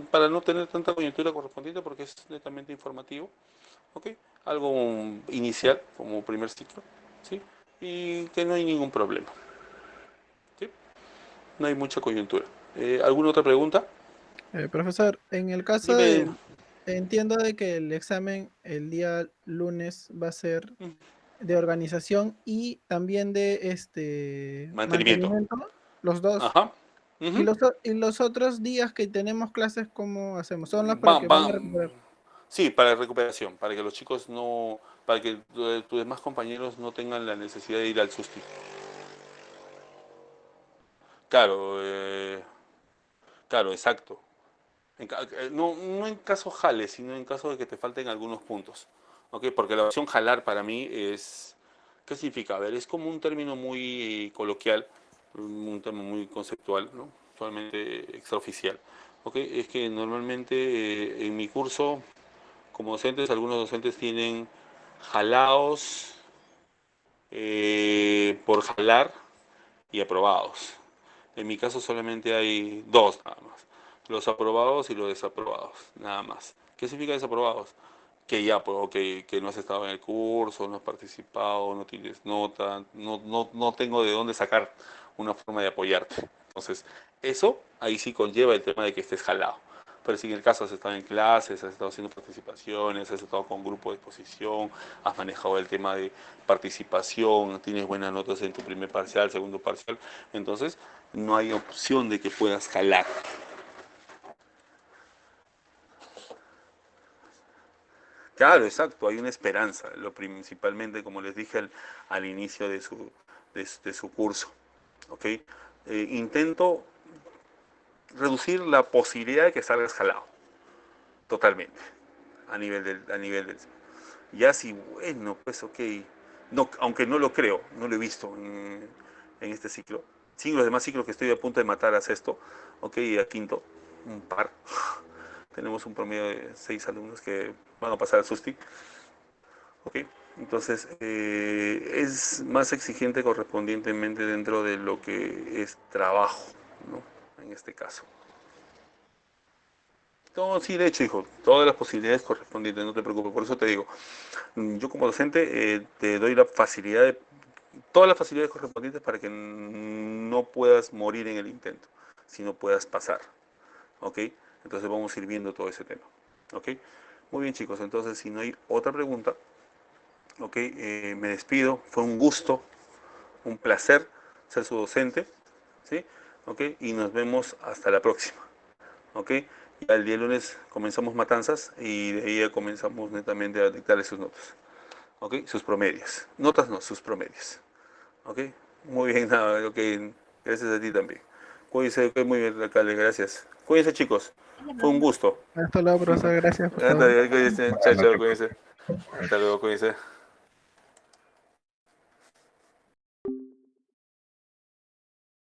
para no tener tanta coyuntura correspondiente porque es netamente informativo, ok, algo inicial como primer ciclo, sí, y que no hay ningún problema, sí, no hay mucha coyuntura. ¿Alguna otra pregunta? Profesor, en el caso Dime. del, entiendo de que el examen el día lunes va a ser de organización y también de Mantenimiento. mantenimiento, los dos. Ajá. Y Ujú. los otros días que tenemos clases, ¿cómo hacemos? Son las para Va- que va- van a recuperar. sí, para recuperación, para que los chicos no, para que tus demás compañeros no tengan la necesidad de ir al susti. Claro, claro, exacto. No en caso jale, sino en caso de que te falten algunos puntos. ¿Ok? Porque la opción jalar para mí es... ¿Qué significa? A ver, es como un término muy coloquial, un término muy conceptual, ¿no? Totalmente extraoficial. ¿Ok? Es que normalmente en mi curso, como docentes, algunos docentes tienen jalados por jalar y aprobados. En mi caso solamente hay dos nada más. Los aprobados y los desaprobados, nada más. ¿Qué significa desaprobados? Que ya, pues, que no has estado en el curso, no has participado, no tienes nota, no tengo de dónde sacar una forma de apoyarte. Entonces, eso ahí sí conlleva el tema de que estés jalado. Pero si en el caso has estado en clases, has estado haciendo participaciones, has estado con grupo de exposición, has manejado el tema de participación, tienes buenas notas en tu primer parcial, segundo parcial, entonces no hay opción de que puedas jalar. Claro, exacto, hay una esperanza, lo principalmente, como les dije al inicio de su curso. ¿Ok? Intento reducir la posibilidad de que salgas jalado, totalmente, a nivel del... Ya si, bueno, pues ok, no, aunque no lo creo, no lo he visto en este ciclo. Sí, en los demás ciclos que estoy a punto de matar a sexto, ok, y a quinto, un par. Tenemos un promedio de 6 alumnos que van a pasar al SUSTI, ok. Entonces, es más exigente correspondientemente dentro de lo que es trabajo, ¿no? En este caso. No, sí, de hecho, hijo, todas las posibilidades correspondientes, no te preocupes, por eso te digo, yo como docente te doy la facilidad de, todas las facilidades correspondientes para que no puedas morir en el intento, sino puedas pasar, ¿ok? Entonces vamos a ir viendo todo ese tema, ¿ok? Muy bien chicos, entonces si no hay otra pregunta, Ok, me despido, fue un gusto, un placer ser su docente, ¿sí? Ok, y nos vemos hasta la próxima, ok. Ya el día lunes comenzamos matanzas y de ahí ya comenzamos netamente a dictarle sus notas, ok, sus promedios, notas no, sus promedios, ok. Muy bien, nada, ok, gracias a ti también. Cuídense, ok, muy bien, alcalde, gracias. Cuídense, chicos, fue un gusto. Hasta luego, profesor. Gracias por Hasta todo. luego, cuídense, chao, Buenas chao, noches, cuídense. profe. Hasta luego, cuídense.